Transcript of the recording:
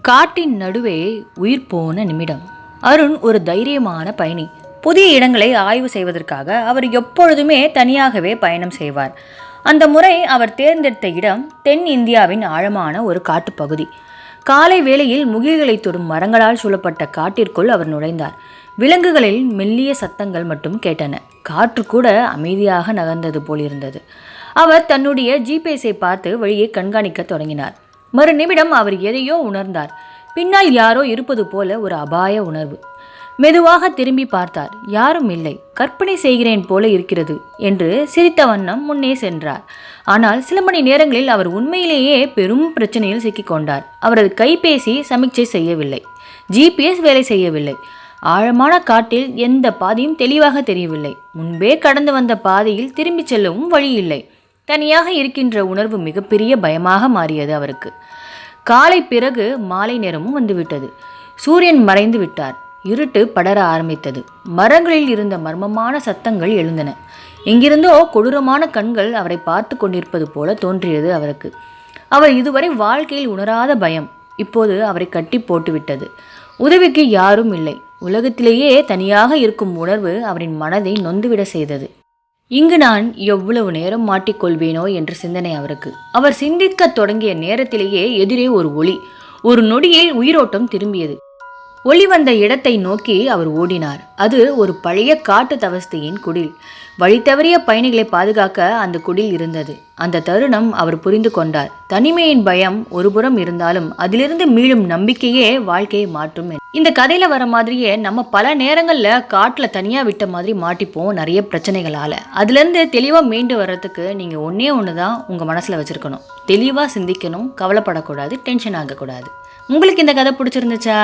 காட்டின் நடுவே உயிர் போன நிமிடம். அருண் ஒரு தைரியமான பயணி. புதிய இடங்களை ஆய்வு செய்வதற்காக அவர் எப்பொழுதுமே தனியாகவே பயணம் செய்வார். அந்த முறை அவர் தேர்ந்தெடுத்த இடம் தென் இந்தியாவின் ஆழமான ஒரு காட்டுப்பகுதி. காலை வேளையில் முகில்களை தொடும் மரங்களால் சூழப்பட்ட காட்டிற்குள் அவர் நுழைந்தார். விலங்குகளில் மெல்லிய சத்தங்கள் மட்டும் கேட்டன. காற்று கூட அமைதியாக நகர்ந்தது போலிருந்தது. அவர் தன்னுடைய ஜிபிஎஸை பார்த்து வழியை கண்காணிக்க தொடங்கினார். மறு நிமிடம் அவர் எதையோ உணர்ந்தார். பின்னால் யாரோ இருப்பது போல ஒரு அபாய உணர்வு. மெதுவாக திரும்பி பார்த்தார். யாரும் இல்லை. கற்பனை செய்கிறேன் போல இருக்கிறது என்று சிரித்த வண்ணம் முன்னே சென்றார். ஆனால் சில மணி நேரங்களில் அவர் உண்மையிலேயே பெரும் பிரச்சனையில் சிக்கிக்கொண்டார். அவரது கைபேசி சமிக்சை செய்யவில்லை. ஜிபிஎஸ் வேலை செய்யவில்லை. ஆழமான காட்டில் எந்த பாதையும் தெளிவாக தெரியவில்லை. முன்பே கடந்து வந்த பாதையில் திரும்பி செல்லவும் வழி இல்லை. தனியாக இருக்கின்ற உணர்வு மிகப்பெரிய பயமாக மாறியது அவருக்கு. காலை பிறகு மாலை நேரமும் வந்துவிட்டது. சூரியன் மறைந்து விட்டார். இருட்டு படர ஆரம்பித்தது. மரங்களில் இருந்த மர்மமான சத்தங்கள் எழுந்தன. எங்கிருந்தோ கொடூரமான கண்கள் அவரை பார்த்து கொண்டிருப்பது போல தோன்றியது அவருக்கு. அவர் இதுவரை வாழ்க்கையில் உணராத பயம் இப்போது அவரை கட்டி போட்டுவிட்டது. உதவிக்கு யாரும் இல்லை. உலகத்திலேயே தனியாக இருக்கும் உணர்வு அவரின் மனதை நொந்துவிட செய்தது. இங்கு நான் எவ்வளவு நேரம் மாட்டிக்கொள்வேனோ என்ற சிந்தனை அவருக்கு. அவர் சிந்திக்க தொடங்கிய நேரத்திலேயே எதிரே ஒரு ஒளி. ஒரு நொடியில் உயிரோட்டம் திரும்பியது. ஒளி வந்த இடத்தை நோக்கி அவர் ஓடினார். அது ஒரு பழைய காட்டு தவஸ்தையின் குடில். வழி தவறிய பயணிகளை பாதுகாக்க அந்த குடில் இருந்தது. அந்த தருணம் அவர் புரிந்து கொண்டார். தனிமையின் பயம் ஒருபுறம் இருந்தாலும் அதிலிருந்து மீளும் நம்பிக்கையே வாழ்க்கையை மாற்றும். இந்த கதையில வர மாதிரியே நம்ம பல நேரங்கள்ல காட்டுல தனியா விட்ட மாதிரி மாட்டிப்போம் நிறைய பிரச்சனைகளால. அதுல இருந்து தெளிவா மீண்டு வர்றதுக்கு நீங்க ஒண்ணுதான் உங்க மனசுல வச்சிருக்கணும். தெளிவா சிந்திக்கணும், கவலைப்படக்கூடாது, டென்ஷன் ஆகக்கூடாது. உங்களுக்கு இந்த கதை பிடிச்சிருந்துச்சா?